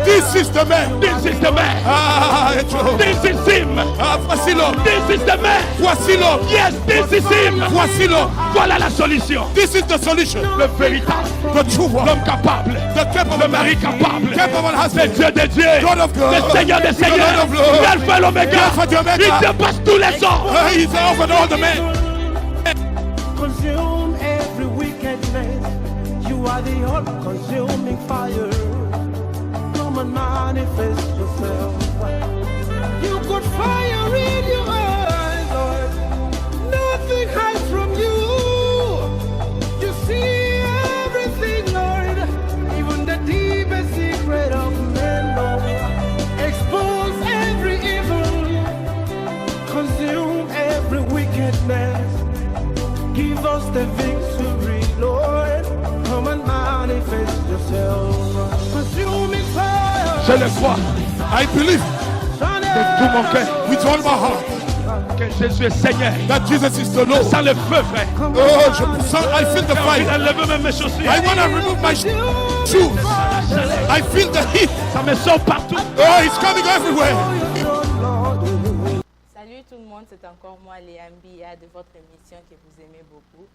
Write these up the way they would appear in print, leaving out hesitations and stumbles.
This is the man. This is the man. Ah, This is him. ah, voici l'homme. This is the man. Voici l'homme. Yes, this is him. Voici l'homme. Voilà la solution. This is the solution. Le véritable. The true one. L'homme capable. The capable Le mari capable. Capable Le husband. Dieu des dieux. God of God. Le Seigneur des The Lord seigneurs. of Lords. L'Alpha et l'Oméga. Alpha and Omega. Il dépasse tous les hommes. He's over all the men. Consume every wickedness. You are the all-consuming fire. Come and manifest yourself. You got fire in your eyes, Lord. Nothing hides from you. You see everything, Lord. Even the deepest secret of men, Lord. Expose every evil. Consume every wickedness. Give us the victory, Lord. Come and manifest yourself. Consuming fire. Je le crois I believe de tout mon cœur with all my heart que Jésus est Seigneur. that Jesus is the Je Lord. sens le feu, frère. Oh, I feel the J'ai envie fire. d'enlever même mes chaussures. I want to remove my shoes. I feel the heat. Ça me sort partout. Oh, it's coming everywhere. Salut tout le monde, c'est encore moi Léa Mbia de votre émission que vous aimez beaucoup,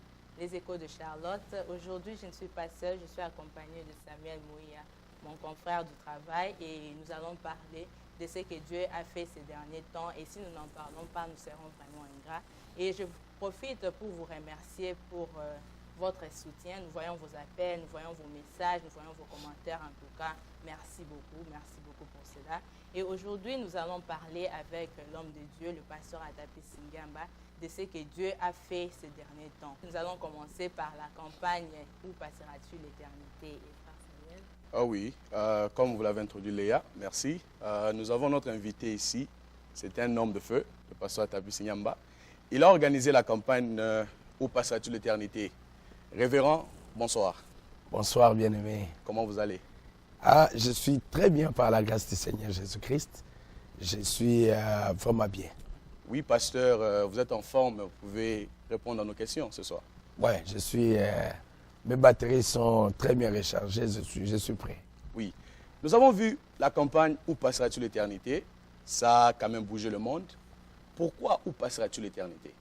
Les Échos de Charlotte. Aujourd'hui, je ne suis pas seule, je suis accompagnée de Samuel Mouya, mon confrère du travail, et nous allons parler de ce que Dieu a fait ces derniers temps. Et si nous n'en parlons pas, nous serons vraiment ingrats. Et je profite pour vous remercier pour votre soutien. Nous voyons vos appels, nous voyons vos messages, nous voyons vos commentaires. En tout cas, merci beaucoup pour cela. Et aujourd'hui, nous allons parler avec l'homme de Dieu, le pasteur Atapi Singamba, de ce que Dieu a fait ces derniers temps. Nous allons commencer par la campagne « Où passeras-tu l'éternité » et Frère Samuel. Ah oui, comme vous l'avez introduit Léa, merci. Nous avons notre invité ici, c'est un homme de feu, le pasteur Atapi Singamba. Il a organisé la campagne « Où passeras-tu l'éternité » Révérend, bonsoir. Bonsoir, bien-aimé. Comment vous allez? Je suis très bien par la grâce du Seigneur Jésus-Christ. Je suis vraiment bien. Oui, pasteur, vous êtes en forme, vous pouvez répondre à nos questions ce soir. Oui, je suis. Mes batteries sont très bien rechargées, je suis prêt. Oui. Nous avons vu la campagne « Où passeras-tu l'éternité » Ça a quand même bougé le monde. Pourquoi « Où passeras-tu l'éternité »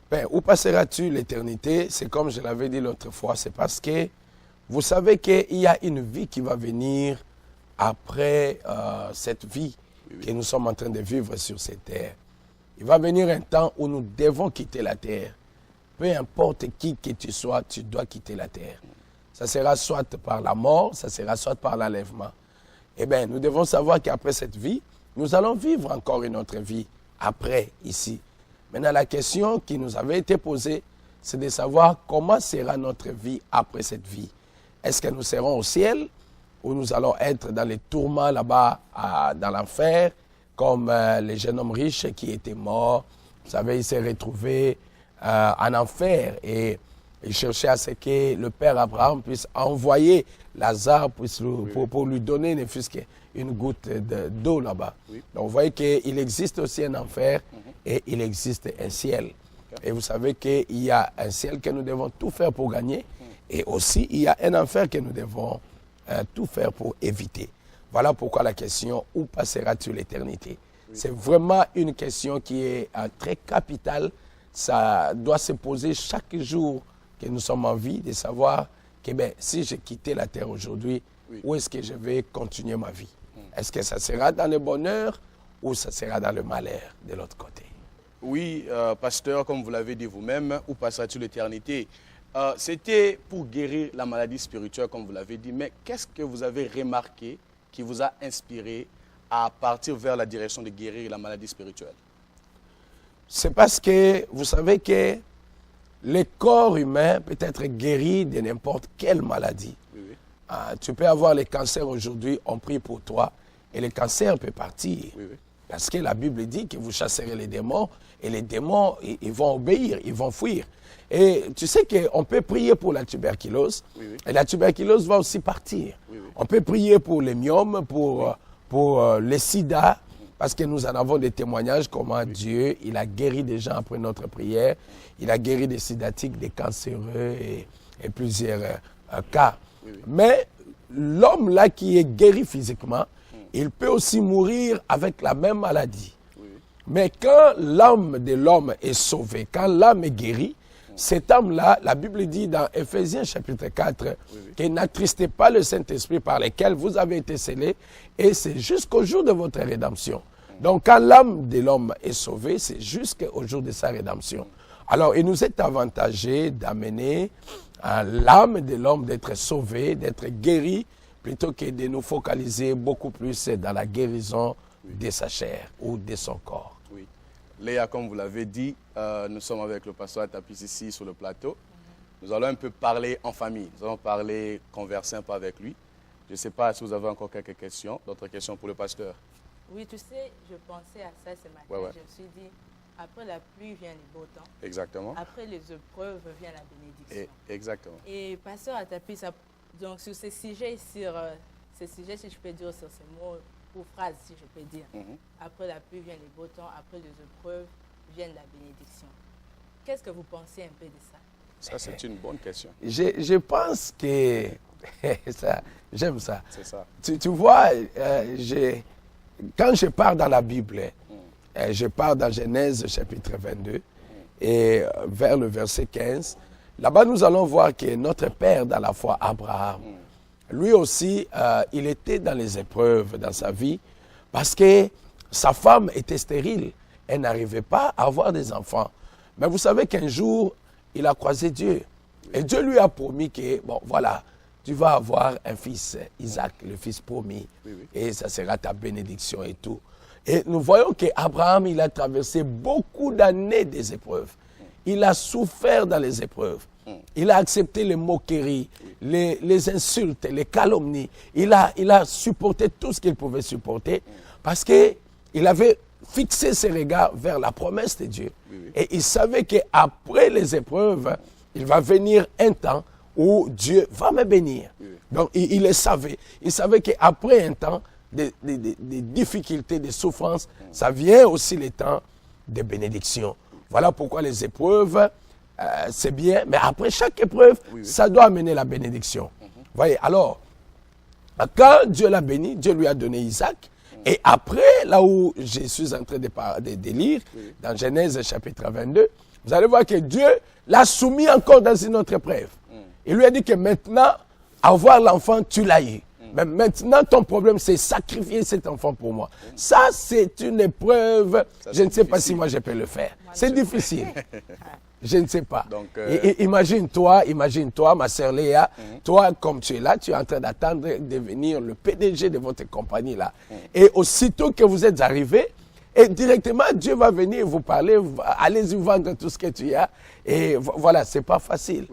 Ben, où passeras-tu l'éternité? C'est comme je l'avais dit l'autre fois, c'est parce que vous savez qu'il y a une vie qui va venir après cette vie que nous sommes en train de vivre sur cette terre. Il va venir un temps où nous devons quitter la terre. Peu importe qui que tu sois, tu dois quitter la terre. Ça sera soit par la mort, ça sera soit par l'enlèvement. Eh bien, nous devons savoir qu'après cette vie, nous allons vivre encore une autre vie après, ici. Maintenant, la question qui nous avait été posée, c'est de savoir comment sera notre vie après cette vie. Est-ce que nous serons au ciel ou nous allons être dans les tourments là-bas, dans l'enfer, comme les jeunes hommes riches qui étaient morts. Vous savez, ils s'est retrouvé en enfer et il cherchait à ce que le père Abraham puisse envoyer Lazare pour lui donner ne fût-ce qu'une goutte d'eau là-bas. Oui. Donc vous voyez qu'il existe aussi un enfer et il existe un ciel. Et vous savez qu'il y a un ciel que nous devons tout faire pour gagner et aussi il y a un enfer que nous devons tout faire pour éviter. Voilà pourquoi la question « Où passeras-tu l'éternité » C'est vraiment une question qui est très capitale. Ça doit se poser chaque jour que nous sommes en vie de savoir que si j'ai quitté la terre aujourd'hui, où est-ce que je vais continuer ma vie? Est-ce que ça sera dans le bonheur ou ça sera dans le malheur de l'autre côté? Oui, pasteur, comme vous l'avez dit vous-même, où passeras-tu l'éternité? C'était pour guérir la maladie spirituelle, comme vous l'avez dit, mais qu'est-ce que vous avez remarqué qui vous a inspiré à partir vers la direction de guérir la maladie spirituelle? C'est parce que vous savez que le corps humain peut être guéri de n'importe quelle maladie. Oui, oui. Tu peux avoir le cancer aujourd'hui, on prie pour toi, et le cancer peut partir. Oui, oui. Parce que la Bible dit que vous chasserez les démons, et les démons, ils vont obéir, ils vont fuir. Et tu sais qu'on peut prier pour la tuberculose, oui, oui. Et la tuberculose va aussi partir. Oui, oui. On peut prier pour les myomes, pour les sida, parce que nous en avons des témoignages comment oui. Dieu, il a guéri des gens après notre prière. Il a guéri des sidatiques, des cancéreux et plusieurs cas. Oui, oui. Mais l'homme là qui est guéri physiquement, il peut aussi mourir avec la même maladie. Mais quand l'âme de l'homme est sauvée, quand l'âme est guérie, cette âme-là, la Bible dit dans Éphésiens chapitre 4, que n'attristez pas le Saint-Esprit par lequel vous avez été scellés, et c'est jusqu'au jour de votre rédemption. Donc quand l'âme de l'homme est sauvée, c'est jusqu'au jour de sa rédemption. Alors il nous est avantagé d'amener l'âme de l'homme d'être sauvée, d'être guéri, plutôt que de nous focaliser beaucoup plus dans la guérison de sa chair ou de son corps. Oui. Léa, comme vous l'avez dit, nous sommes avec le pasteur Tapis ici sur le plateau. Nous allons un peu parler en famille. Nous allons parler, converser un peu avec lui. Je ne sais pas si vous avez encore quelques questions, d'autres questions pour le pasteur. Oui, tu sais, je pensais à ça ce matin. Ouais. Je me suis dit, après la pluie vient le beau temps. Exactement. Après les épreuves vient la bénédiction. Exactement. Et pasteur Atapi, donc sur ces sujets, si je peux dire sur ces mots ou phrases, si je peux dire, après la pluie vient le beau temps, après les épreuves vient la bénédiction. Qu'est-ce que vous pensez un peu de ça? Ça, c'est une bonne question. Je pense que j'aime ça. C'est ça. Tu vois, quand je pars dans la Bible, je pars dans Genèse chapitre 22 et vers le verset 15, là-bas nous allons voir que notre père dans la foi, Abraham, lui aussi, il était dans les épreuves dans sa vie parce que sa femme était stérile. Elle n'arrivait pas à avoir des enfants. Mais vous savez qu'un jour, il a croisé Dieu. Et Dieu lui a promis que, bon, voilà, tu vas avoir un fils, Isaac, le fils promis. Et ça sera ta bénédiction et tout. Et nous voyons qu'Abraham, il a traversé beaucoup d'années des épreuves. Il a souffert dans les épreuves. Il a accepté les moqueries, les insultes, les calomnies. Il a supporté tout ce qu'il pouvait supporter parce qu'il avait fixé ses regards vers la promesse de Dieu. Et il savait qu'après les épreuves, il va venir un temps où Dieu va me bénir. Donc il le savait. Il savait qu'après un temps des difficultés, des souffrances, ça vient aussi le temps de bénédiction. Voilà pourquoi les épreuves, c'est bien, mais après chaque épreuve, ça doit amener la bénédiction. Voyez, alors, quand Dieu l'a béni, Dieu lui a donné Isaac, et après, là où je suis en train de lire, dans Genèse chapitre 22, vous allez voir que Dieu l'a soumis encore dans une autre épreuve. Il lui a dit que maintenant, avoir l'enfant, tu l'as eu. Mais maintenant, ton problème, c'est sacrifier cet enfant pour moi. Ça, c'est une épreuve. Je ne sais pas si moi, je peux le faire. C'est difficile. Je ne sais pas. Donc, imagine-toi, ma sœur Léa, toi, comme tu es là, tu es en train d'attendre de devenir le PDG de votre compagnie là. Et aussitôt que vous êtes arrivé, et directement, Dieu va venir vous parler, allez-y vendre tout ce que tu as. Et voilà, c'est pas facile.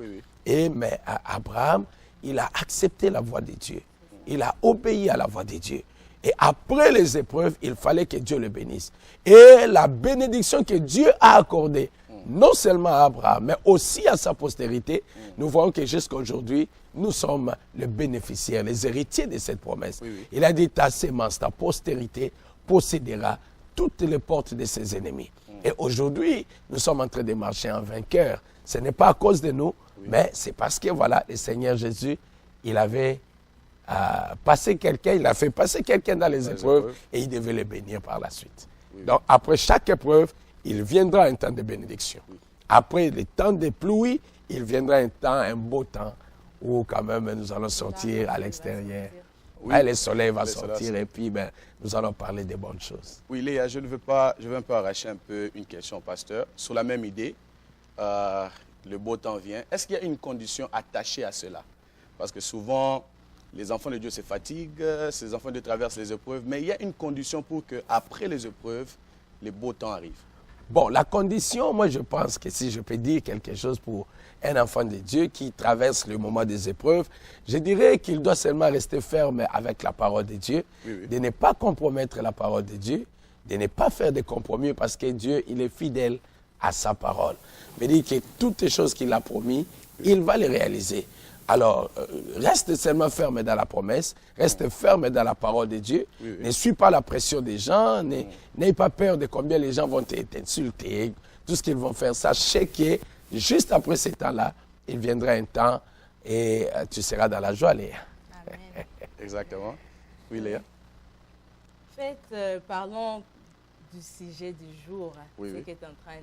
Mais Abraham, il a accepté la voix de Dieu. Il a obéi à la voix de Dieu. Et après les épreuves, il fallait que Dieu le bénisse. Et la bénédiction que Dieu a accordée, non seulement à Abraham, mais aussi à sa postérité, nous voyons que jusqu'à aujourd'hui, nous sommes les bénéficiaires, les héritiers de cette promesse. Il a dit, ta sémence, ta postérité possédera toutes les portes de ses ennemis. Et aujourd'hui, nous sommes en train de marcher en vainqueur. Ce n'est pas à cause de nous, mais c'est parce que, voilà, le Seigneur Jésus, il avait passé quelqu'un, il a fait passer quelqu'un dans les épreuves et il devait le bénir par la suite. Donc, après chaque épreuve, il viendra un temps de bénédiction. Après le temps de pluie, il viendra un beau temps où quand même nous allons sortir à l'extérieur. Le soleil va sortir et puis nous allons parler des bonnes choses. Oui, Léa, je veux un peu arracher un peu une question, pasteur. Sur la même idée, le beau temps vient. Est-ce qu'il y a une condition attachée à cela? Parce que souvent, les enfants de Dieu se fatiguent, ces enfants de Dieu traversent les épreuves, mais il y a une condition pour qu'après les épreuves, le beau temps arrive. Bon, la condition, moi je pense que si je peux dire quelque chose pour un enfant de Dieu qui traverse le moment des épreuves, je dirais qu'il doit seulement rester ferme avec la parole de Dieu, de ne pas compromettre la parole de Dieu, de ne pas faire de compromis parce que Dieu, il est fidèle à sa parole. Mais dit que toutes les choses qu'il a promis, il va les réaliser. Alors, reste seulement ferme dans la promesse, reste ferme dans la parole de Dieu, ne suis pas la pression des gens, n'aie pas peur de combien les gens vont t'insulter, tout ce qu'ils vont faire. Sachez que juste après ce temps-là, il viendra un temps et tu seras dans la joie, Léa. Amen. Exactement. Oui, Léa. En fait, parlons du sujet du jour. Oui, ce oui. qui est en train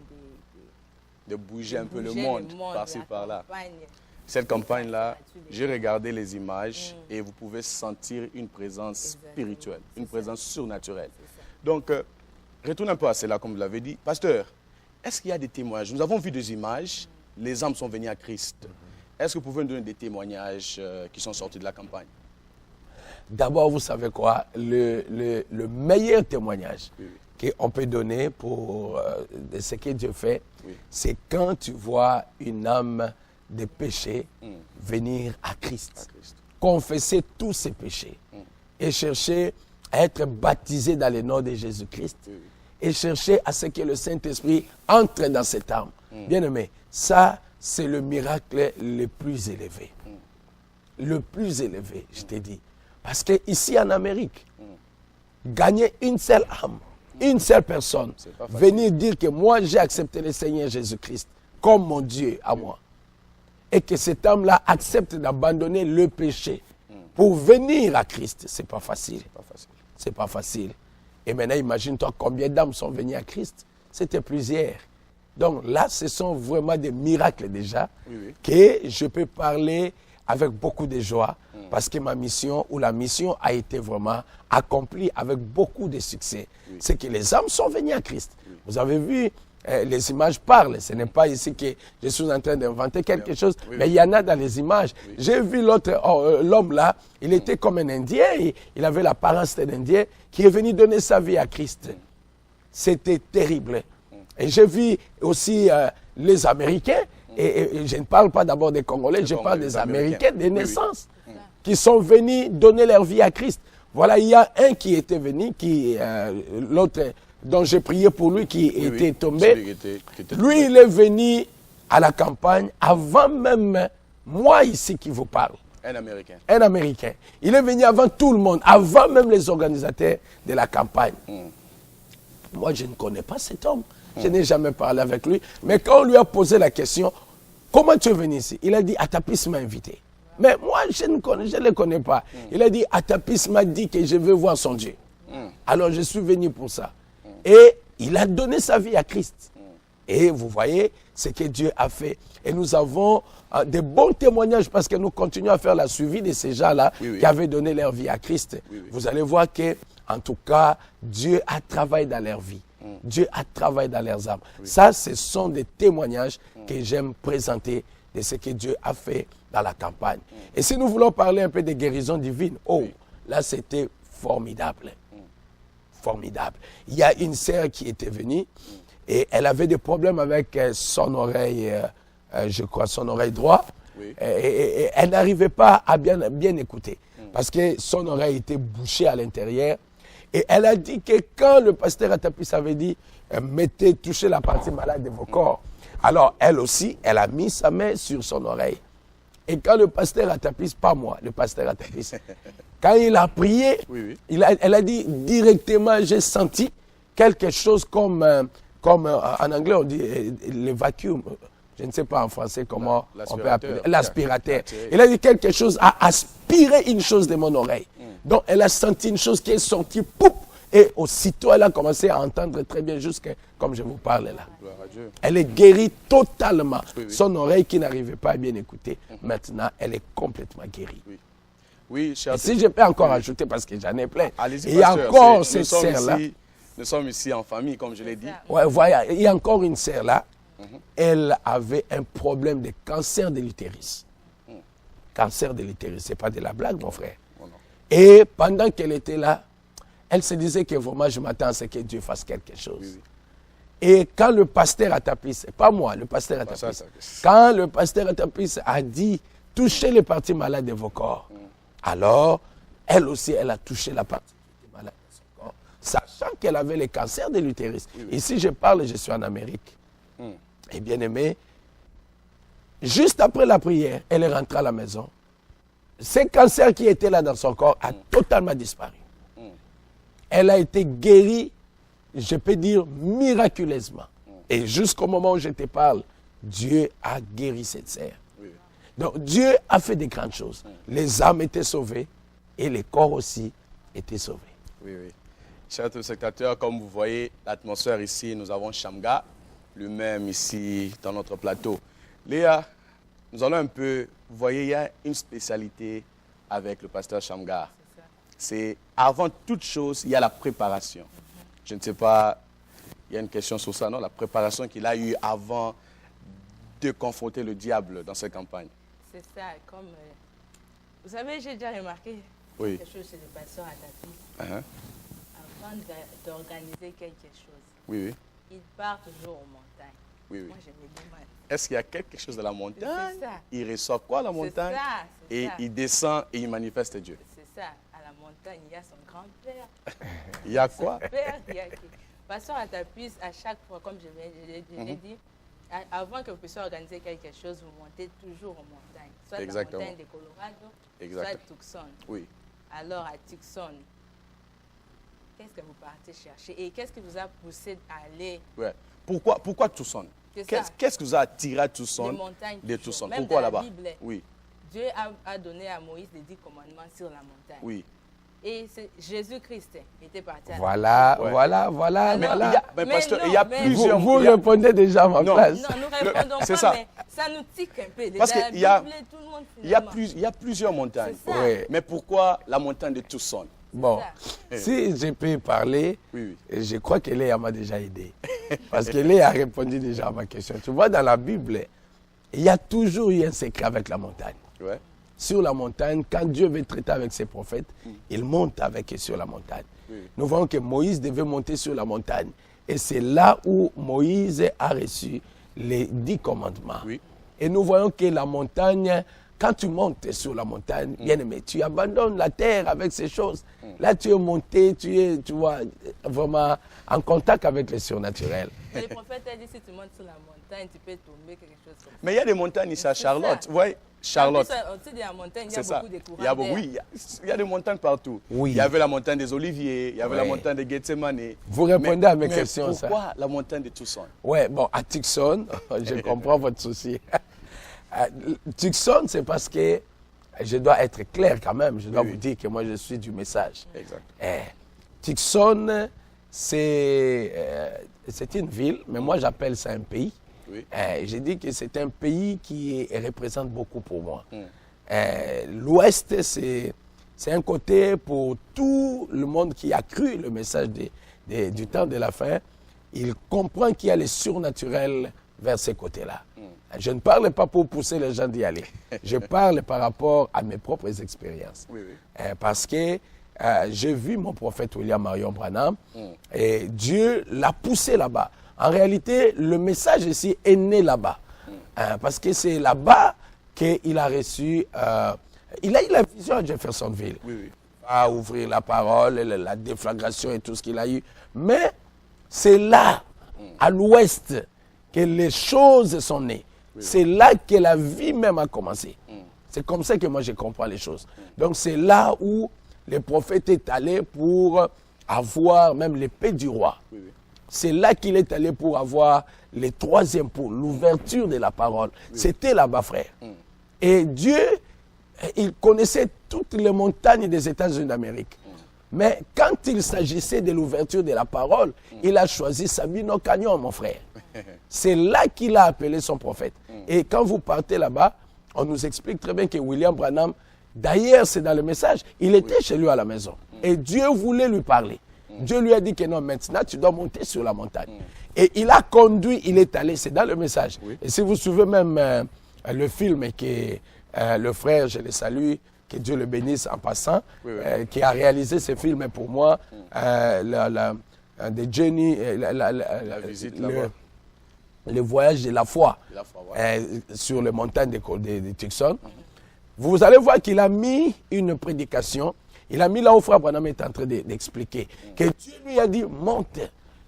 De bouger un peu le bouger monde, par-ci, la par-là. campagne. Cette campagne-là, j'ai regardé les images et vous pouvez sentir une présence Exactement. spirituelle, une C'est présence surnaturelle. C'est ça. Donc, retourne un peu à cela, comme vous l'avez dit. Pasteur, est-ce qu'il y a des témoignages? Nous avons vu des images, les âmes sont venues à Christ. Est-ce que vous pouvez nous donner des témoignages qui sont sortis de la campagne? D'abord, vous savez quoi? Le meilleur témoignage Oui, qu'on peut donner pour de ce que Dieu fait, Oui. c'est quand tu vois une âme de péché venir à Christ, à Christ. confesser tous ses péchés et chercher à être baptisé dans le nom de Jésus-Christ Oui, oui. et chercher à ce que le Saint-Esprit entre dans cette âme. Bien-aimé, ça, c'est le miracle le plus élevé. Le plus élevé, je t'ai dit. Parce qu'ici en Amérique, gagner une seule âme, une seule personne, C'est pas facile. venir dire que moi j'ai accepté le Seigneur Jésus-Christ comme mon Dieu à moi, et que cet homme-là accepte d'abandonner le péché pour venir à Christ, c'est pas facile. Pas facile. C'est pas facile. Et maintenant, imagine-toi combien d'âmes sont venues à Christ. C'était plusieurs. Donc là, ce sont vraiment des miracles déjà, Oui, que je peux parler avec beaucoup de joie, parce que ma mission, ou la mission a été vraiment accomplie avec beaucoup de succès. C'est que les âmes sont venues à Christ. Vous avez vu, les images parlent. Ce n'est pas ici que je suis en train d'inventer quelque chose, Oui, mais il y en a dans les images. J'ai vu l'autre, l'homme là, il était comme un Indien, il avait l'apparence d'un Indien, qui est venu donner sa vie à Christ. C'était terrible. Et j'ai vu aussi les Américains, et je ne parle pas d'abord des Congolais, je parle des Américains de naissance, qui sont venus donner leur vie à Christ. Voilà, il y a un qui était venu, l'autre dont j'ai prié pour lui, qui Oui, était oui. tombé. Celui qui était Lui, tombé. il est venu à la campagne avant même moi ici qui vous parle. Un Américain. Un Américain. Il est venu avant tout le monde, avant même les organisateurs de la campagne. Moi, je ne connais pas cet homme. Je n'ai jamais parlé avec lui. Mais quand on lui a posé la question, comment tu es venu ici? Il a dit, Atapis m'a invité. Mais moi, je ne le connais pas. Il a dit, Atapis m'a dit que je veux voir son Dieu. Alors, je suis venu pour ça. Et il a donné sa vie à Christ. Et vous voyez ce que Dieu a fait. Et nous avons de bons témoignages parce que nous continuons à faire la suivi de ces gens-là qui avaient donné leur vie à Christ. Vous allez voir que, en tout cas, Dieu a travaillé dans leur vie. Dieu a travaillé dans leurs âmes. Ça, ce sont des témoignages que j'aime présenter de ce que Dieu a fait dans la campagne. Et si nous voulons parler un peu de guérison divine, là, c'était formidable. Formidable. Il y a une sœur qui était venue et elle avait des problèmes avec son oreille, je crois, son oreille droite. Oui. Et elle n'arrivait pas à bien écouter parce que son oreille était bouchée à l'intérieur. Et elle a dit que quand le pasteur Atapis avait dit touchez la partie malade de vos corps, alors elle aussi, elle a mis sa main sur son oreille. Et quand le pasteur Atapis, pas moi, le pasteur Atapis, quand il a prié, elle a dit directement, j'ai senti quelque chose comme en anglais on dit le vacuum. Je ne sais pas en français comment on peut appeler. L'aspirateur. Il a dit quelque chose a aspiré une chose de mon oreille. Donc elle a senti une chose qui est sortie, poup, et aussitôt elle a commencé à entendre très bien, jusqu'à comme je vous parle là. Gloire à Dieu. Elle est guérie totalement. Son oreille qui n'arrivait pas à bien écouter, maintenant elle est complètement guérie. Oui, cher. Et si je peux encore ajouter, parce que j'en ai plein, Allez-y, il y a pasteur, encore cette sœur-là. Nous sommes ici en famille, comme je l'ai dit. Ouais, voilà, il y a encore une sœur là. Elle avait un problème de cancer de l'utérus. Cancer de l'utérus, ce n'est pas de la blague, mon frère. Et pendant qu'elle était là, elle se disait que vraiment, je m'attends à ce que Dieu fasse quelque chose. Et quand le pasteur Atapis, pas moi, le pasteur Atapis, quand le pasteur Atapis a dit, touchez les parties malades de vos corps, alors, elle aussi, elle a touché la partie malade de son corps, sachant qu'elle avait le cancer de l'utérus. Ici, je parle, je suis en Amérique. Et bien aimé, juste après la prière, elle est rentrée à la maison. Ce cancer qui était là dans son corps a totalement disparu. Elle a été guérie, je peux dire, miraculeusement. Et jusqu'au moment où je te parle, Dieu a guéri cette sœur. Donc Dieu a fait des grandes choses. Les âmes étaient sauvées et les corps aussi étaient sauvés. Oui, oui. Chers téléspectateurs, comme vous voyez l'atmosphère ici, nous avons Shamgar, lui-même ici dans notre plateau. Léa, nous allons un peu, vous voyez, il y a une spécialité avec le pasteur Shamgar. C'est avant toute chose, il y a la préparation. Je ne sais pas, il y a une question sur ça, non? La préparation qu'il a eue avant de confronter le diable dans cette campagne. C'est ça, comme... vous savez, j'ai déjà remarqué quelque chose chez le pasteur Atapi. Avant d'organiser quelque chose, oui. Il part toujours aux montagnes. Oui. Moi, je me demande. Est-ce qu'il y a quelque chose de la montagne? C'est ça. Il reçoit quoi la montagne? C'est ça. Il descend et il manifeste Dieu. C'est ça. À la montagne, il y a son grand-père. Il y a quoi? Son père, il y a... Pasteur Atapis, à chaque fois, comme je l'ai dit, avant que vous puissiez organiser quelque chose, vous montez toujours aux montagnes. Soit la montagne de Colorado, soit Tucson. Oui. Alors, à Tucson, qu'est-ce que vous partez chercher? Et qu'est-ce qui vous a poussé à aller? Ouais. Pourquoi Tucson? Qu'est-ce qui vous a attiré à Tucson? Les montagnes de Tucson. Même pourquoi dans la là-bas? Bible, oui. Dieu a donné à Moïse les 10 commandements sur la montagne. Oui. Et Jésus-Christ était parti à voilà. Mais pasteur, il y a plusieurs... Vous répondez déjà à ma place. Non, nous répondons pas, ça. Mais ça nous tique un peu. Parce qu'il y a plusieurs montagnes. Oui. Mais pourquoi la montagne de Tucson? Bon, si je peux parler, je crois que Léa m'a déjà aidé. Parce que Léa a répondu déjà à ma question. Tu vois, dans la Bible, il y a toujours eu un secret avec la montagne. Ouais. Sur la montagne, quand Dieu veut traiter avec ses prophètes, il monte avec eux sur la montagne. Nous voyons que Moïse devait monter sur la montagne. Et c'est là où Moïse a reçu les 10 commandements. Et nous voyons que la montagne, quand tu montes sur la montagne, bien aimé, tu abandonnes la terre avec ces choses. Là, tu es monté, tu vois, vraiment en contact avec le surnaturel. Le prophète a dit, si tu montes sur la montagne, tu peux tomber quelque chose comme ça. Mais il y a des montagnes ici à Charlotte. Vous voyez, Charlotte. Au-dessus de la montagne, il y a beaucoup de courants d'air. Oui, il y a des montagnes partout. Oui. Il y avait la montagne des Oliviers, il y avait la montagne de Gethsemane. Vous répondez à mes questions. Pourquoi la montagne de Tucson? Oui, bon, à Tucson, je comprends votre souci. Tucson, c'est parce que je dois être clair quand même. Je dois vous dire que moi, je suis du message. Exact. Tucson, c'est une ville, mais moi, j'appelle ça un pays. J'ai dit que c'est un pays qui représente beaucoup pour moi. L'Ouest, c'est un côté pour tout le monde qui a cru le message du temps de la fin. Il comprend qu'il y a le surnaturel vers ces côtés-là. Je ne parle pas pour pousser les gens d'y aller. Je parle par rapport à mes propres expériences. Parce que j'ai vu mon prophète William Marion Branham et Dieu l'a poussé là-bas. En réalité, le message ici est né là-bas. Parce que c'est là-bas qu'il a reçu... il a eu la vision à Jeffersonville. À ouvrir la parole, la déflagration et tout ce qu'il a eu. Mais c'est là, à l'ouest, que les choses sont nées. C'est là que la vie même a commencé. C'est comme ça que moi je comprends les choses. Donc c'est là où le prophète est allé pour avoir même l'épée du roi. C'est là qu'il est allé pour avoir le troisième pot, l'ouverture de la parole. C'était là-bas, frère. Et Dieu, il connaissait toutes les montagnes des États-Unis d'Amérique. Mais quand il s'agissait de l'ouverture de la parole, il a choisi Sabino Canyon, mon frère. C'est là qu'il a appelé son prophète. Et quand vous partez là-bas, on nous explique très bien que William Branham, d'ailleurs c'est dans le message, il était chez lui à la maison. Et Dieu voulait lui parler. Dieu lui a dit que non, maintenant tu dois monter sur la montagne. Et il a conduit, il est allé, c'est dans le message. Et si vous suivez même le film que le frère, je le salue, que Dieu le bénisse en passant, qui a réalisé ce film pour moi, de Jenny, la visite là-bas. Le voyage de la foi, sur les montagnes de Tucson. Vous allez voir qu'il a mis une prédication. Il a mis là où Frère Branham est en train d'expliquer. Que Dieu lui a dit, monte.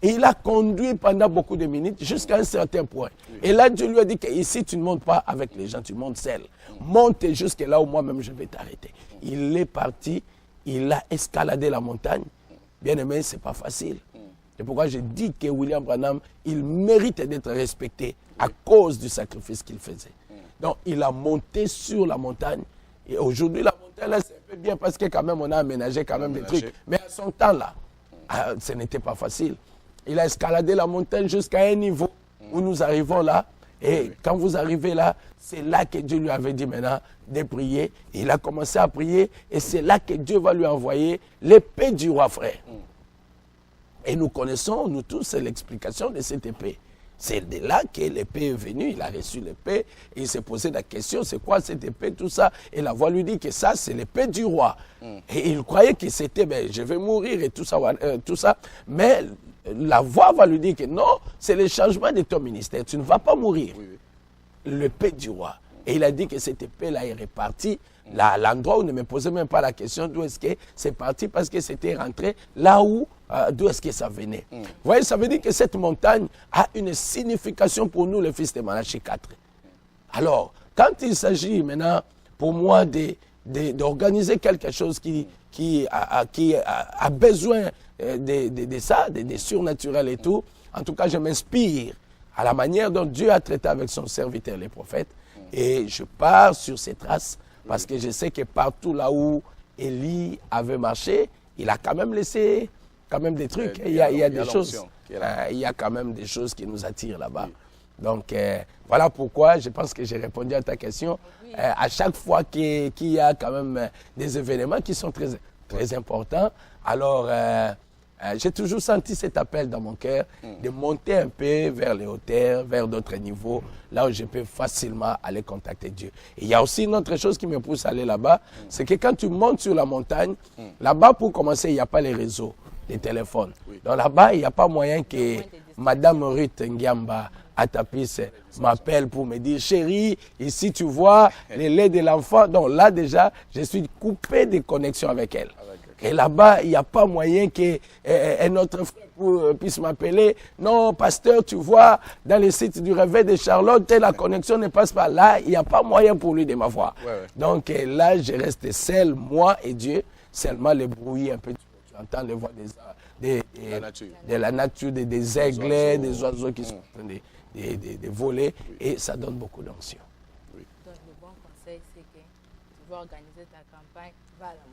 Et il a conduit pendant beaucoup de minutes jusqu'à un certain point. Et là, Dieu lui a dit qu'ici, tu ne montes pas avec les gens, tu montes seul. Monte jusqu'à là où moi-même je vais t'arrêter. Il est parti, il a escaladé la montagne. Bien aimé, ce n'est pas facile. C'est pourquoi je dis que William Branham, il mérite d'être respecté à cause du sacrifice qu'il faisait. Donc, il a monté sur la montagne. Et aujourd'hui, la montagne, là, c'est un peu bien parce que quand même, on a aménagé quand même des trucs. Mais à son temps, là, ce n'était pas facile. Il a escaladé la montagne jusqu'à un niveau où nous arrivons là. Et quand vous arrivez là, c'est là que Dieu lui avait dit maintenant de prier. Il a commencé à prier et c'est là que Dieu va lui envoyer l'épée du roi, frère. Et nous connaissons, nous tous, l'explication de cette épée. C'est de là que l'épée est venue, il a reçu l'épée, et il s'est posé la question, c'est quoi cette épée, tout ça. Et la voix lui dit que ça, c'est l'épée du roi. Et il croyait que c'était, je vais mourir et tout ça. Mais la voix va lui dire que non, c'est le changement de ton ministère, tu ne vas pas mourir. L'épée du roi. Et il a dit que cette épée-là est repartie. Là, l'endroit où ne me posait même pas la question d'où est-ce que c'est parti, parce que c'était rentré là où, d'où est-ce que ça venait. Vous voyez, ça veut dire que cette montagne a une signification pour nous, les fils de Malachi 4. Alors, quand il s'agit maintenant, pour moi, d'organiser quelque chose qui a besoin de ça, des surnaturels et tout, en tout cas, je m'inspire à la manière dont Dieu a traité avec son serviteur, les prophètes, et je pars sur ses traces, parce que je sais que partout là où Élie avait marché, il a quand même laissé quand même des trucs. Il y a des choses. Il y a quand même des choses qui nous attirent là-bas. Donc, voilà pourquoi je pense que j'ai répondu à ta question. À chaque fois qu'il y a quand même des événements qui sont très, très importants, alors j'ai toujours senti cet appel dans mon cœur de monter un peu vers les hauteurs, vers d'autres niveaux, là où je peux facilement aller contacter Dieu. Et il y a aussi une autre chose qui me pousse à aller là-bas, c'est que quand tu montes sur la montagne, là-bas, pour commencer, il n'y a pas les réseaux, les téléphones. Donc là-bas, il n'y a pas moyen que Madame Ruth Ngiamba Atapis m'appelle pour me dire, chérie, ici tu vois les laits de l'enfant. Donc là déjà, je suis coupé de connexion avec elle. Et là-bas, il n'y a pas moyen qu'un autre frère puisse m'appeler. Non, pasteur, tu vois, dans le site du réveil de Charlotte, la connexion ne passe pas. Là, il n'y a pas moyen pour lui de m'avoir. Donc là, je reste seul, moi et Dieu. Seulement le bruit un peu, tu entends les voix de la nature, des aigles, des oiseaux qui sont en train de voler. Et ça donne beaucoup d'onction. Donc le bon conseil, c'est que tu vas organiser ta campagne.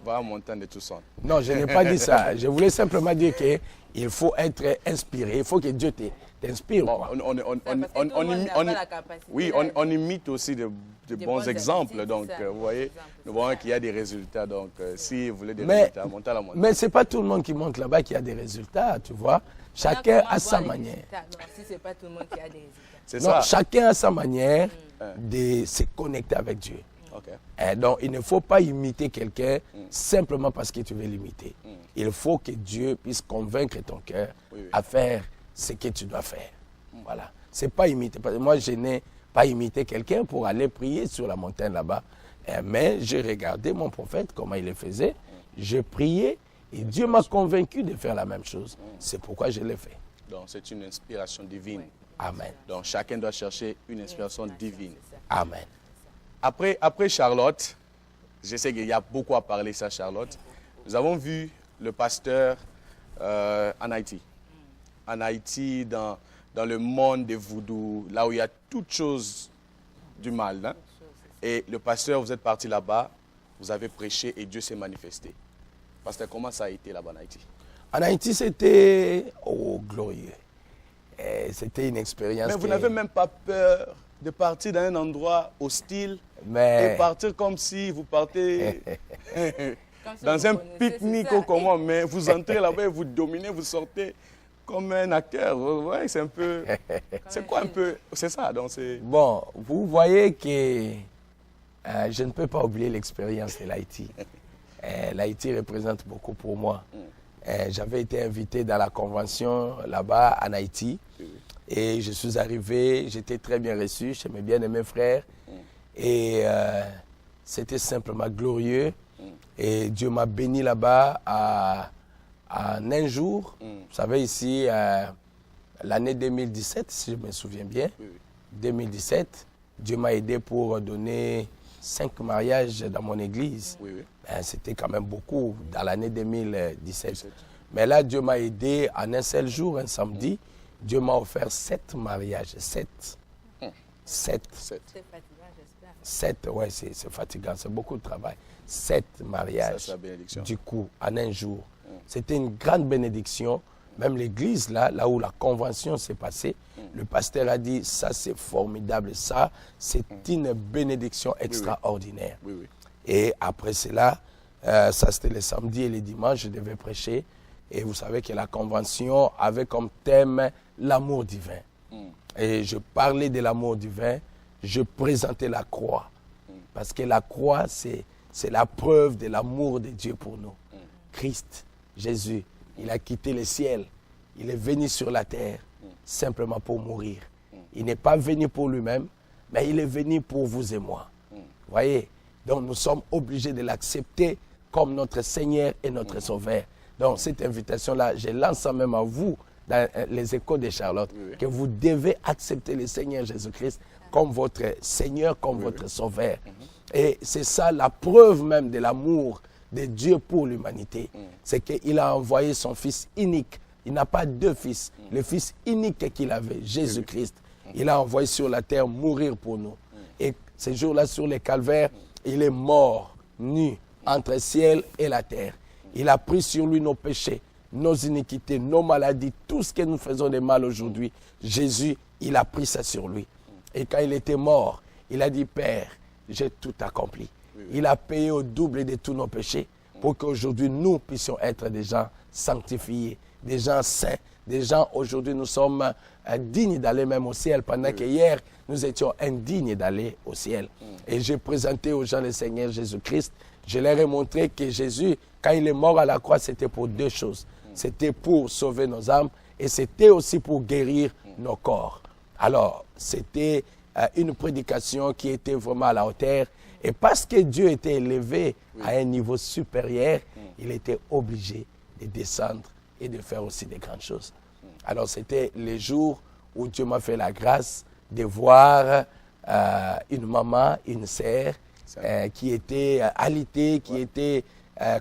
Va à montagne de Toussaint. Non, je n'ai pas dit ça. Je voulais simplement dire qu'il faut être inspiré. Il faut que Dieu t'inspire. Bon, on imite aussi de bons exemples. Donc, vous voyez, nous voyons qu'il y a des résultats. Donc, si vous voulez des résultats, montez à la montagne. Mais ce n'est pas tout le monde qui monte là-bas qui a des résultats, tu vois. Chacun a sa manière. Non, si ce n'est pas tout le monde qui a des résultats. C'est ça. Chacun a sa manière de se connecter avec Dieu. Donc, il ne faut pas imiter quelqu'un simplement parce que tu veux l'imiter. Il faut que Dieu puisse convaincre ton cœur à faire ce que tu dois faire. Voilà. Ce n'est pas imiter. Moi, je n'ai pas imité quelqu'un pour aller prier sur la montagne là-bas. Mais j'ai regardé mon prophète, comment il le faisait. Je priais et Dieu m'a convaincu de faire la même chose. C'est pourquoi je l'ai fait. Donc, c'est une inspiration divine. Amen. Donc, chacun doit chercher une inspiration divine. Amen. Après Charlotte, je sais qu'il y a beaucoup à parler ça, Charlotte. Nous avons vu le pasteur en Haïti. En Haïti, dans le monde des voodoo, là où il y a toutes choses du mal. Hein? Et le pasteur, vous êtes parti là-bas, vous avez prêché et Dieu s'est manifesté. Pasteur, comment ça a été là-bas en Haïti? En Haïti, c'était glorieux. C'était une expérience. Mais vous n'avez même pas peur de partir dans un endroit hostile et partir comme si vous partez dans un pique-nique ou comment, mais vous entrez là-bas et vous dominez, vous sortez comme un acteur. Ouais, c'est un peu... C'est quoi un peu... C'est ça, donc c'est... Bon, vous voyez que je ne peux pas oublier l'expérience de l'Haïti. L'Haïti représente beaucoup pour moi. J'avais été invité dans la convention là-bas en Haïti. Et je suis arrivé, j'étais très bien reçu chez mes bien-aimés frères. Et c'était simplement glorieux. Et Dieu m'a béni là-bas en un jour. Vous savez, ici, l'année 2017, si je me souviens bien, 2017, Dieu m'a aidé pour donner 5 mariages dans mon église. C'était quand même beaucoup dans l'année 2017. Mais là, Dieu m'a aidé en un seul jour, un samedi. Dieu m'a offert 7 mariages. 7. 7. 7, ouais, c'est fatigant, c'est beaucoup de travail. 7 mariages, Ça, c'est la bénédiction. du coup, en un jour. C'était une grande bénédiction. Même l'église, là où la convention s'est passée, le pasteur a dit, ça c'est formidable, ça c'est une bénédiction extraordinaire. Oui, oui. Et après cela, ça c'était les samedis et les dimanches, je devais prêcher. Et vous savez que la convention avait comme thème l'amour divin. Et je parlais de l'amour divin, je présentais la croix. Parce que la croix, c'est la preuve de l'amour de Dieu pour nous. Christ, Jésus, il a quitté le ciel. Il est venu sur la terre simplement pour mourir. Il n'est pas venu pour lui-même, mais il est venu pour vous et moi. Vous voyez? Donc nous sommes obligés de l'accepter comme notre Seigneur et notre Sauveur. Donc cette invitation-là, je lance ça même à vous, dans les échos de Charlotte, que vous devez accepter le Seigneur Jésus-Christ comme votre Seigneur, comme votre Sauveur. Et c'est ça la preuve même de l'amour de Dieu pour l'humanité. C'est qu'il a envoyé son Fils unique. Il n'a pas deux fils. Le Fils unique qu'il avait, Jésus-Christ, il a envoyé sur la terre mourir pour nous. Et ce jour-là, sur le calvaire, il est mort, nu, entre le ciel et la terre. Il a pris sur lui nos péchés, nos iniquités, nos maladies, tout ce que nous faisons de mal aujourd'hui. Jésus, il a pris ça sur lui. Et quand il était mort, il a dit, Père, j'ai tout accompli. Il a payé au double de tous nos péchés pour qu'aujourd'hui nous puissions être des gens sanctifiés, des gens saints, des gens aujourd'hui nous sommes dignes d'aller même au ciel pendant que hier nous étions indignes d'aller au ciel. Et j'ai présenté aux gens le Seigneur Jésus-Christ. Je leur ai montré que Jésus, quand il est mort à la croix, c'était pour deux choses. C'était pour sauver nos âmes et c'était aussi pour guérir nos corps. Alors, c'était une prédication qui était vraiment à la hauteur. Et parce que Dieu était élevé à un niveau supérieur, il était obligé de descendre et de faire aussi des grandes choses. Alors, c'était les jours où Dieu m'a fait la grâce de voir une maman, une sœur, qui était alitée, qui était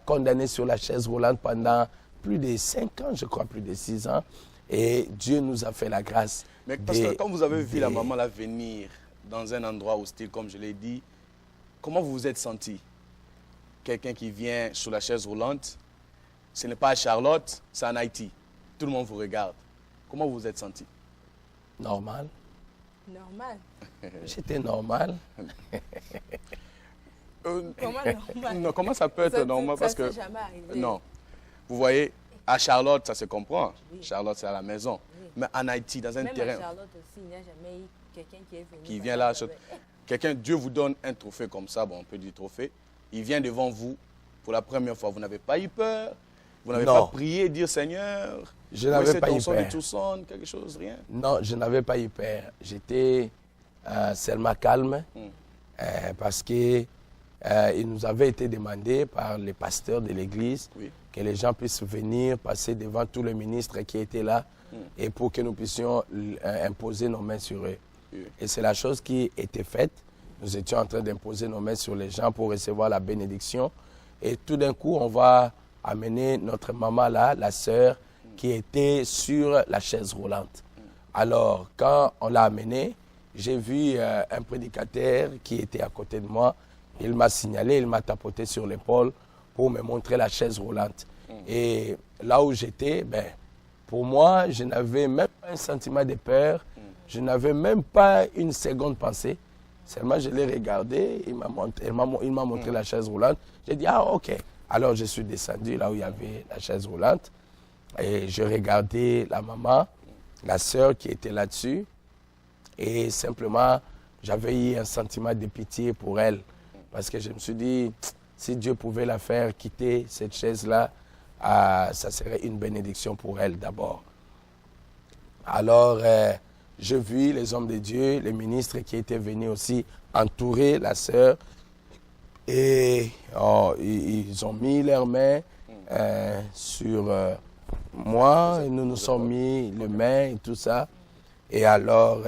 condamnée sur la chaise roulante pendant plus de 5 ans, je crois, plus de 6 ans. Et Dieu nous a fait la grâce. Mais parce que quand vous avez vu la maman là venir dans un endroit hostile, comme je l'ai dit, comment vous vous êtes senti? Quelqu'un qui vient sur la chaise roulante, ce n'est pas à Charlotte, c'est en Haïti. Tout le monde vous regarde. Comment vous vous êtes senti? Normal. Normal. J'étais normal. Comment normal? Non, comment ça peut être normal? Parce que s'est jamais arrivé. non. Vous voyez, à Charlotte, ça se comprend. Oui. Charlotte, c'est à la maison. Oui. Mais en Haïti, dans un même terrain... à Charlotte aussi, il n'y a jamais eu quelqu'un qui est venu. Qui vient là. Quelqu'un, Dieu vous donne un trophée comme ça, bon, on peut dire trophée. Il vient devant vous pour la première fois. Vous n'avez pas eu peur? Vous n'avez pas prié, dire Seigneur, je n'avais pas eu peur. Quelque chose, rien? Non, je n'avais pas eu peur. J'étais seulement calme parce que il nous avait été demandé par les pasteurs de l'église que les gens puissent venir passer devant tous les ministres qui étaient là et pour que nous puissions imposer nos mains sur eux. Et c'est la chose qui était faite. Nous étions en train d'imposer nos mains sur les gens pour recevoir la bénédiction. Et tout d'un coup, on va amener notre maman là, la sœur, qui était sur la chaise roulante. Alors, quand on l'a amenée, j'ai vu un prédicateur qui était à côté de moi. Il m'a signalé, il m'a tapoté sur l'épaule pour me montrer la chaise roulante. Et là où j'étais, pour moi, je n'avais même pas un sentiment de peur. Je n'avais même pas une seconde pensée. Seulement, je l'ai regardé, il m'a montré la chaise roulante. J'ai dit, ah, ok. Alors, je suis descendu là où il y avait la chaise roulante. Et je regardais la maman, la sœur qui était là-dessus. Et simplement, j'avais eu un sentiment de pitié pour elle. Parce que je me suis dit, si Dieu pouvait la faire quitter cette chaise-là, ça serait une bénédiction pour elle d'abord. Alors, je vis les hommes de Dieu, les ministres qui étaient venus aussi entourer la sœur. Et ils ont mis leurs mains sur moi. Et nous nous sommes mis les mains et tout ça. Et alors,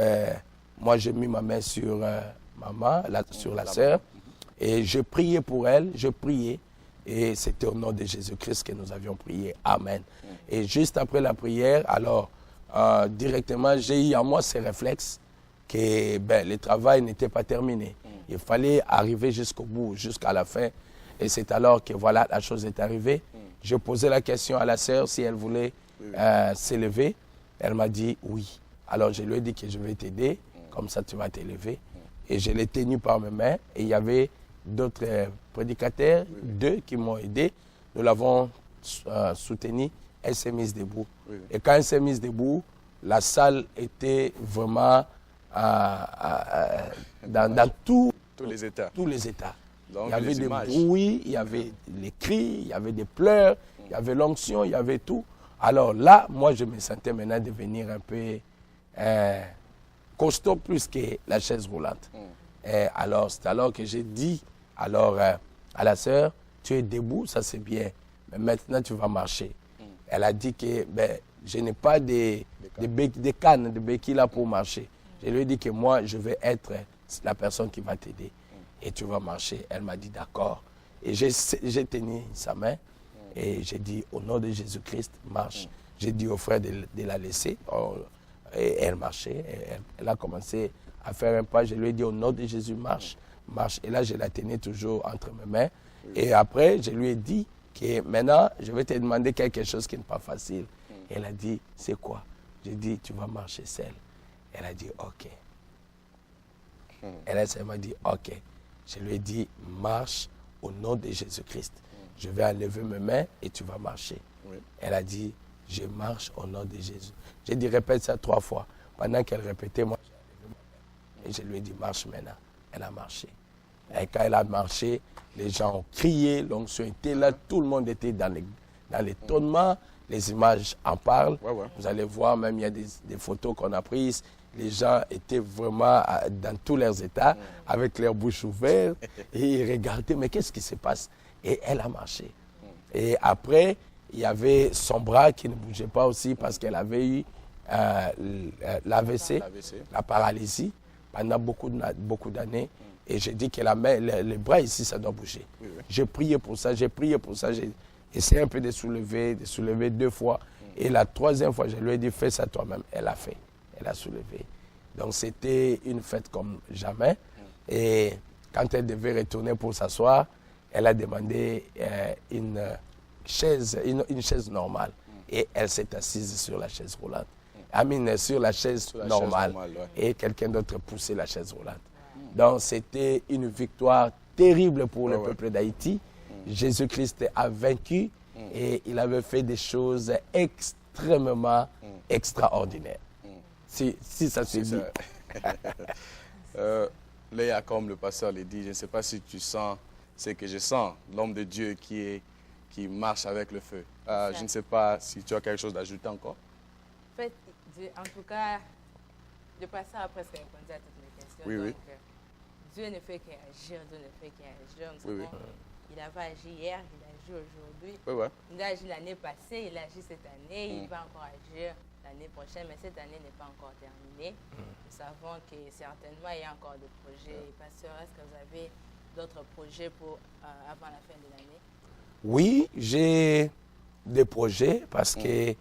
moi, j'ai mis ma main sur maman, sur la sœur. Et je priais pour elle, je priais. Et c'était au nom de Jésus-Christ que nous avions prié. Amen. Et juste après la prière, alors, directement, j'ai eu en moi ce réflexe que le travail n'était pas terminé. Il fallait arriver jusqu'au bout, jusqu'à la fin. Et c'est alors que voilà, la chose est arrivée. Je posais la question à la sœur si elle voulait s'élever. Elle m'a dit oui. Alors je lui ai dit que je vais t'aider, comme ça tu vas t'élever. Et je l'ai tenu par mes mains. Et il y avait d'autres prédicateurs, deux qui m'ont aidé. Nous l'avons soutenu. Elle s'est mise debout. Et quand elle s'est mise debout, la salle était vraiment dans tous les états. Donc, il y avait des bruits, il y avait les cris, il y avait des pleurs, il y avait l'onction, il y avait tout. Alors là, moi, je me sentais maintenant devenir un peu costaud plus que la chaise roulante. Alors, c'est alors que j'ai dit à la sœur, tu es debout, ça c'est bien, mais maintenant tu vas marcher. Elle a dit que je n'ai pas des cannes, de béquilles là pour marcher. Je lui ai dit que moi, je vais être la personne qui va t'aider. Et tu vas marcher. Elle m'a dit d'accord. Et j'ai tenu sa main et j'ai dit au nom de Jésus-Christ, marche. J'ai dit au frère de la laisser. Et elle marchait. Elle a commencé à faire un pas. Je lui ai dit au nom de Jésus, marche, marche. Et là, je la tenais toujours entre mes mains. Et après, je lui ai dit que maintenant, je vais te demander quelque chose qui n'est pas facile. Et elle a dit, c'est quoi? J'ai dit, tu vas marcher seule. Elle a dit, ok. Elle m'a dit, ok. Je lui ai dit, marche au nom de Jésus-Christ. Je vais enlever mes mains et tu vas marcher. Elle a dit, je marche au nom de Jésus. J'ai dit, répète ça 3 fois. Pendant qu'elle répétait, moi, j'ai enlevé ma main. Et je lui ai dit, marche maintenant. Elle a marché. Et quand elle a marché, les gens ont crié, l'onction était là, tout le monde était dans l'étonnement. Les images en parlent. Vous allez voir, même il y a des photos qu'on a prises. Les gens étaient vraiment dans tous leurs états, avec leur bouche ouverte, et ils regardaient, mais qu'est-ce qui se passe? Et elle a marché. Et après, il y avait son bras qui ne bougeait pas aussi parce qu'elle avait eu l'AVC, la paralysie, pendant beaucoup d'années. Et j'ai dit que les bras ici, ça doit bouger. J'ai prié pour ça, j'ai essayé un peu de soulever 2 fois. Et la 3e fois, je lui ai dit, fais ça toi-même. Elle a fait. Elle a soulevé. Donc, c'était une fête comme jamais. Et quand elle devait retourner pour s'asseoir, elle a demandé une chaise normale. Et elle s'est assise sur la chaise roulante. Sur la chaise normale. Et quelqu'un d'autre poussait la chaise roulante. Donc, c'était une victoire terrible pour le peuple d'Haïti. Jésus-Christ a vaincu et il avait fait des choses extrêmement extraordinaires. Si ça se dit. Léa, comme le pasteur l'a dit, je ne sais pas si tu sens ce que je sens, l'homme de Dieu qui marche avec le feu. Je ne sais pas si tu as quelque chose d'ajouter encore. En fait, en tout cas, le pasteur a presque répondu à toutes mes questions. Donc, Dieu ne fait qu'agir, Dieu ne fait qu'agir. Il avait agi hier, il agit aujourd'hui. Il a agi l'année passée, il agit cette année, il va encore agir l'année prochaine, mais cette année n'est pas encore terminée. Nous savons que certainement il y a encore des projets. Pasteur, est-ce que vous avez d'autres projets avant la fin de l'année? Oui, j'ai des projets parce que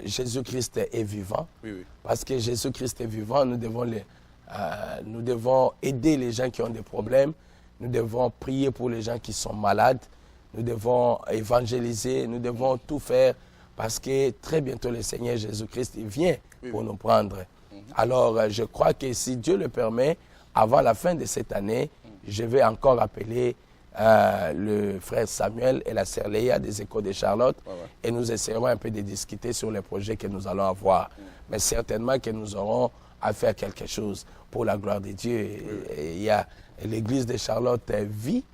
Jésus-Christ est vivant. Parce que Jésus-Christ est vivant, nous devons aider les gens qui ont des problèmes. Nous devons prier pour les gens qui sont malades. Nous devons évangéliser. Nous devons tout faire parce que très bientôt le Seigneur Jésus-Christ vient pour nous prendre. Alors, je crois que si Dieu le permet, avant la fin de cette année, je vais encore appeler le frère Samuel et la sœur Léa des Échos de Charlotte et nous essaierons un peu de discuter sur les projets que nous allons avoir. Mais certainement que nous aurons à faire quelque chose pour la gloire de Dieu. Il y a l'église de Charlotte vit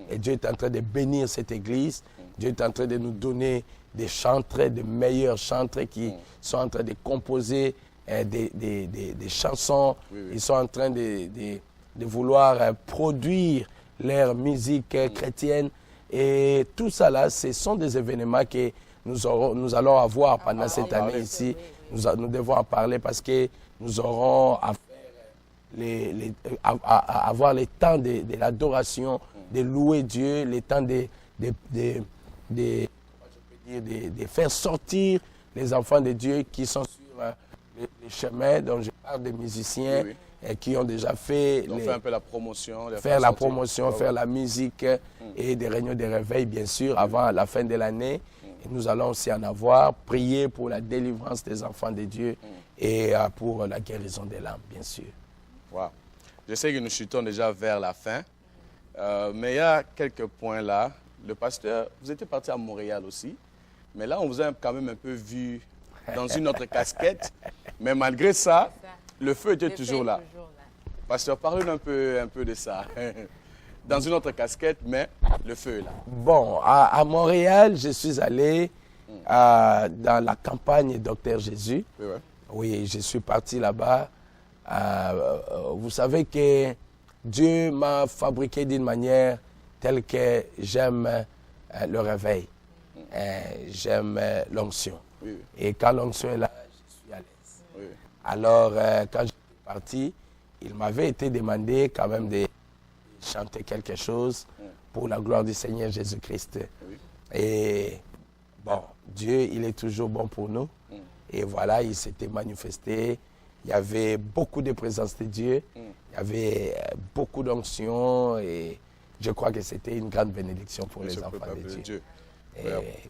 et Dieu est en train de bénir cette église. Dieu est en train de nous donner des chantres, de meilleurs chantres qui sont en train de composer des chansons. Ils sont en train de vouloir produire leur musique chrétienne. Et tout ça là, ce sont des événements que nous allons avoir pendant cette année ici. Nous devons en parler parce que nous aurons à avoir le temps de l'adoration, de louer Dieu, le temps de faire sortir les enfants de Dieu qui sont sur les chemins dont je parle des musiciens et qui ont déjà fait, Donc, faire un peu la promotion. faire la promotion, faire la musique et des réunions de réveil, bien sûr, avant la fin de l'année. Et nous allons aussi en avoir, prier pour la délivrance des enfants de Dieu et pour la guérison des l'âme, bien sûr. Wow. Je sais que nous chutons déjà vers la fin, mais il y a quelques points là. Le pasteur, vous étiez parti à Montréal aussi, mais là, on vous a quand même un peu vu dans une autre casquette. Mais malgré ça, le feu était toujours là. Pasteur, parlez-nous un peu de ça. Dans une autre casquette, mais le feu est là. Bon, à Montréal, je suis allé dans la campagne Docteur Jésus. Oui, ouais. Oui, je suis parti là-bas. Vous savez que Dieu m'a fabriqué d'une manière telle que j'aime le réveil. J'aime l'onction. Oui, oui. Et quand l'onction est là, je suis à l'aise. Oui. Alors, quand je suis parti, il m'avait été demandé quand même de chanter quelque chose pour la gloire du Seigneur Jésus-Christ. Oui. Et bon, Dieu, il est toujours bon pour nous. Et voilà, il s'était manifesté. Il y avait beaucoup de présence de Dieu. Il y avait beaucoup d'onction. Et je crois que c'était une grande bénédiction pour les enfants de Dieu. Et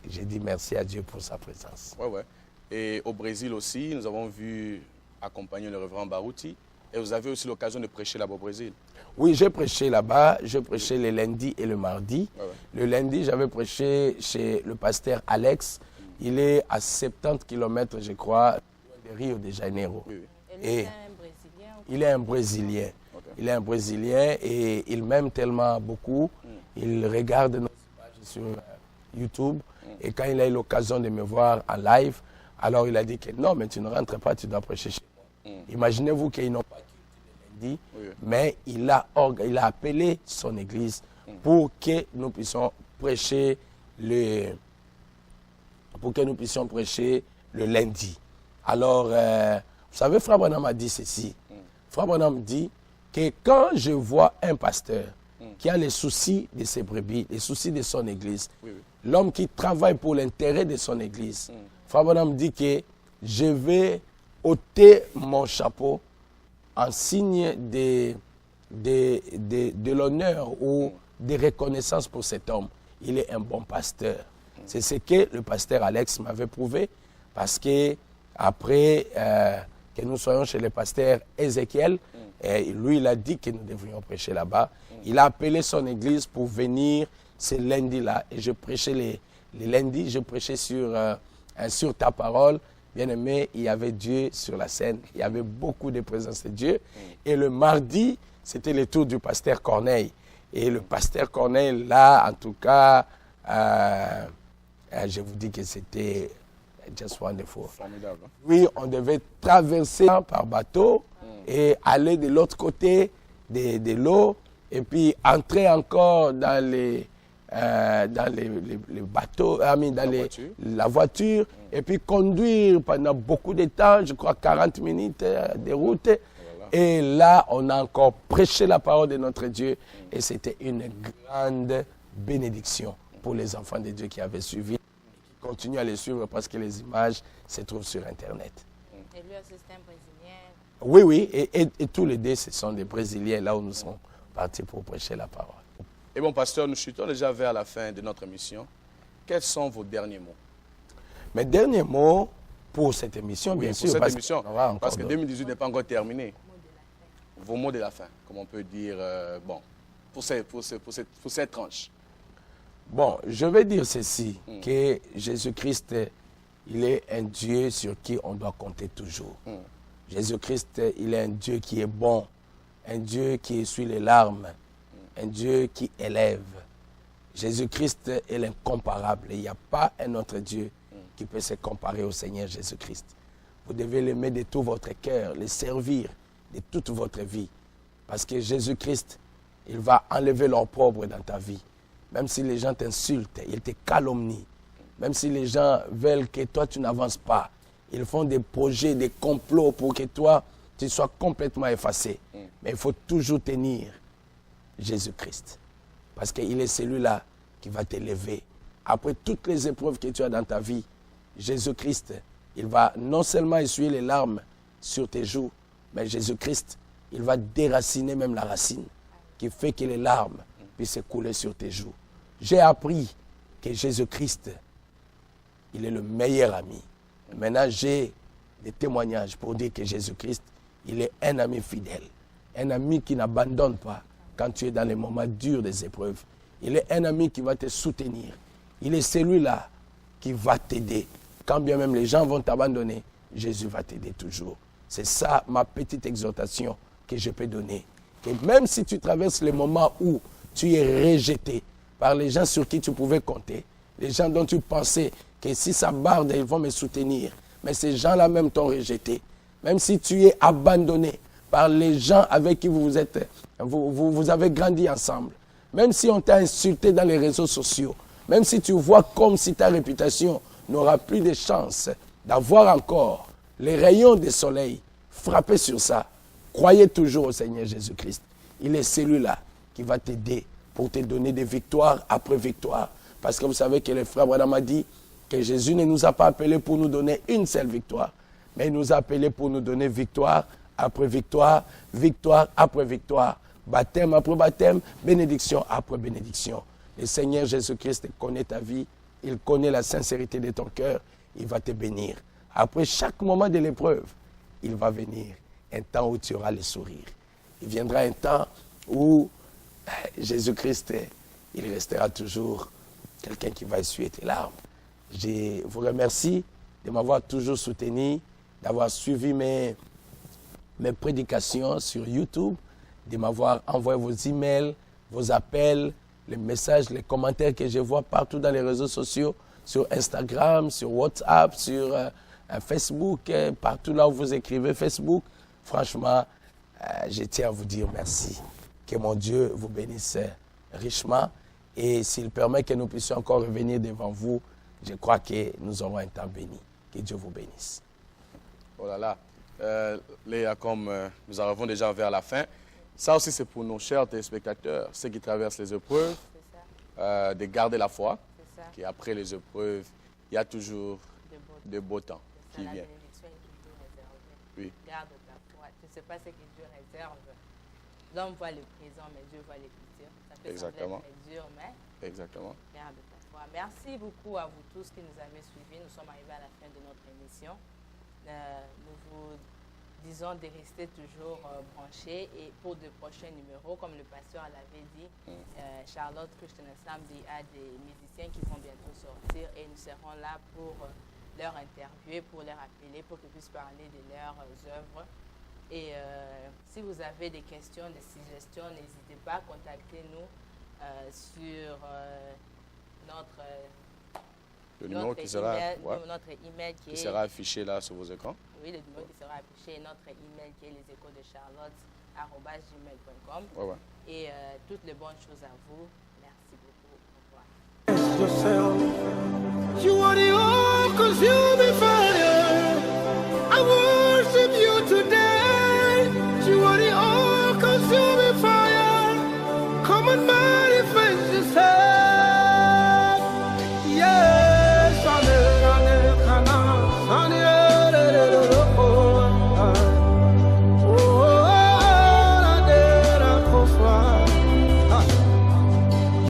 j'ai dit merci à Dieu pour sa présence. Ouais, ouais. Et au Brésil aussi, nous avons vu accompagner le révérend Baruti. Et vous avez aussi l'occasion de prêcher là-bas au Brésil. Oui, j'ai prêché là-bas. Je prêchais le lundi et le mardi. Ouais, ouais. Le lundi, j'avais prêché chez le pasteur Alex. Il est à 70 km, je crois, de Rio de Janeiro. Oui, oui. Et lui, c'est un Brésilien ou... Il est un Brésilien. Okay. Il est un Brésilien et il m'aime tellement beaucoup. Il regarde nos images sur YouTube. Et quand il a eu l'occasion de me voir en live, alors il a dit que non, mais tu ne rentres pas, tu dois prêcher chez moi. Imaginez-vous qu'ils n'ont pas quitté le lundi, mais il a appelé son église pour que nous puissions prêcher le lundi. Alors, vous savez, Frère Branham a dit ceci. Frère Branham dit que quand je vois un pasteur qui a les soucis de ses brebis, les soucis de son église, l'homme qui travaille pour l'intérêt de son église, Frère Branham dit que je vais ôter mon chapeau en signe de l'honneur ou de reconnaissance pour cet homme. Il est un bon pasteur. C'est ce que le pasteur Alex m'avait prouvé, parce que après que nous soyons chez le pasteur Ézéchiel, lui, il a dit que nous devrions prêcher là-bas. Il a appelé son église pour venir ce lundi-là. Et je prêchais les lundis, je prêchais sur ta parole. Bien aimé, il y avait Dieu sur la scène. Il y avait beaucoup de présence de Dieu. Et le mardi, c'était le tour du pasteur Corneille. Et le pasteur Corneille, là, en tout cas, je vous dis que c'était just wonderful. Formidable. Hein? Oui, on devait traverser par bateau et aller de l'autre côté de l'eau et puis entrer encore dans les bateaux, la voiture et puis conduire pendant beaucoup de temps, je crois 40 minutes de route. Et là, on a encore prêché la parole de notre Dieu et c'était une grande bénédiction pour les enfants de Dieu qui avaient suivi et qui continuent à les suivre parce que les images se trouvent sur Internet. Et lui aussi, c'est un Brésilien. Oui, oui, et tous les deux, ce sont des Brésiliens là où nous sommes partis pour prêcher la parole. Et bon, pasteur, nous chutons déjà vers la fin de notre émission. Quels sont vos derniers mots? Mes derniers mots pour cette émission, bien sûr. Pour cette émission, parce que d'autres. 2018 n'est pas encore terminé. Vos mots de la fin, comme on peut dire, pour cette tranche. Bon, je vais dire ceci, que Jésus-Christ, il est un Dieu sur qui on doit compter toujours. Jésus-Christ, il est un Dieu qui est bon, un Dieu qui essuie les larmes, un Dieu qui élève. Jésus-Christ est l'incomparable. Il n'y a pas un autre Dieu qui peut se comparer au Seigneur Jésus-Christ. Vous devez l'aimer de tout votre cœur, le servir de toute votre vie. Parce que Jésus-Christ, il va enlever l'opprobre dans ta vie. Même si les gens t'insultent, ils te calomnient. Même si les gens veulent que toi, tu n'avances pas. Ils font des projets, des complots pour que toi, tu sois complètement effacé. Mais il faut toujours tenir Jésus-Christ. Parce qu'il est celui-là qui va t'élever. Après toutes les épreuves que tu as dans ta vie, Jésus-Christ, il va non seulement essuyer les larmes, sur tes joues, mais Jésus-Christ, il va déraciner même la racine qui fait que les larmes puissent couler sur tes joues. J'ai appris que Jésus-Christ, il est le meilleur ami. Maintenant, j'ai des témoignages pour dire que Jésus-Christ, il est un ami fidèle, un ami qui n'abandonne pas quand tu es dans les moments durs des épreuves. Il est un ami qui va te soutenir. Il est celui-là qui va t'aider. Quand bien même les gens vont t'abandonner, Jésus va t'aider toujours. C'est ça ma petite exhortation que je peux donner. Que même si tu traverses les moments où tu es rejeté par les gens sur qui tu pouvais compter, les gens dont tu pensais que si ça barde, ils vont me soutenir, mais ces gens-là même t'ont rejeté. Même si tu es abandonné par les gens avec qui vous avez grandi ensemble, même si on t'a insulté dans les réseaux sociaux, même si tu vois comme si ta réputation n'aura plus de chance d'avoir encore les rayons du soleil frappés sur ça, croyez toujours au Seigneur Jésus-Christ. Il est celui-là qui va t'aider pour te donner des victoires après victoire. Parce que vous savez que le frère Branham a dit que Jésus ne nous a pas appelés pour nous donner une seule victoire, mais il nous a appelés pour nous donner victoire après victoire, victoire après victoire, baptême après baptême, bénédiction après bénédiction. Le Seigneur Jésus-Christ connaît ta vie, il connaît la sincérité de ton cœur, il va te bénir. Après chaque moment de l'épreuve, il va venir un temps où tu auras le sourire. Il viendra un temps où Jésus-Christ, il restera toujours quelqu'un qui va essuyer tes larmes. Je vous remercie de m'avoir toujours soutenu, d'avoir suivi mes prédications sur YouTube, de m'avoir envoyé vos emails, vos appels, les messages, les commentaires que je vois partout dans les réseaux sociaux, sur Instagram, sur WhatsApp, sur Facebook, partout là où vous écrivez Facebook. Franchement, je tiens à vous dire merci. Que mon Dieu vous bénisse richement. Et s'il permet que nous puissions encore revenir devant vous, je crois que nous aurons un temps béni. Que Dieu vous bénisse. Oh là là. Léa, comme nous arrivons déjà vers la fin, ça aussi c'est pour nos chers téléspectateurs, ceux qui traversent les épreuves, de garder la foi, qu'après les épreuves, il y a toujours de beaux temps qui viennent. Oui. Garde ta foi. Tu ne sais pas ce que Dieu réserve. L'homme voit le présent, mais Dieu voit le futur. Ça peut sembler très dur, mais exactement. Garde ta foi. Merci beaucoup à vous tous qui nous avez suivis. Nous sommes arrivés à la fin de notre émission. Nous vous disons de rester toujours branchés et pour de prochains numéros, comme le pasteur l'avait dit, Charlotte Christian Assembly a des musiciens qui vont bientôt sortir et nous serons là pour leur interviewer, pour leur appeler, pour qu'ils puissent parler de leurs œuvres. Et si vous avez des questions, des suggestions, n'hésitez pas à contacter nous sur notre email qui sera affiché là sur vos écrans. Oui, le numéro qui sera affiché, notre email qui est leséchosdecharlotte@gmail.com. Et toutes les bonnes choses à vous. Merci beaucoup. Au revoir. You are the all-consuming fire. I worship you today. You are the all-consuming fire. Come on, man.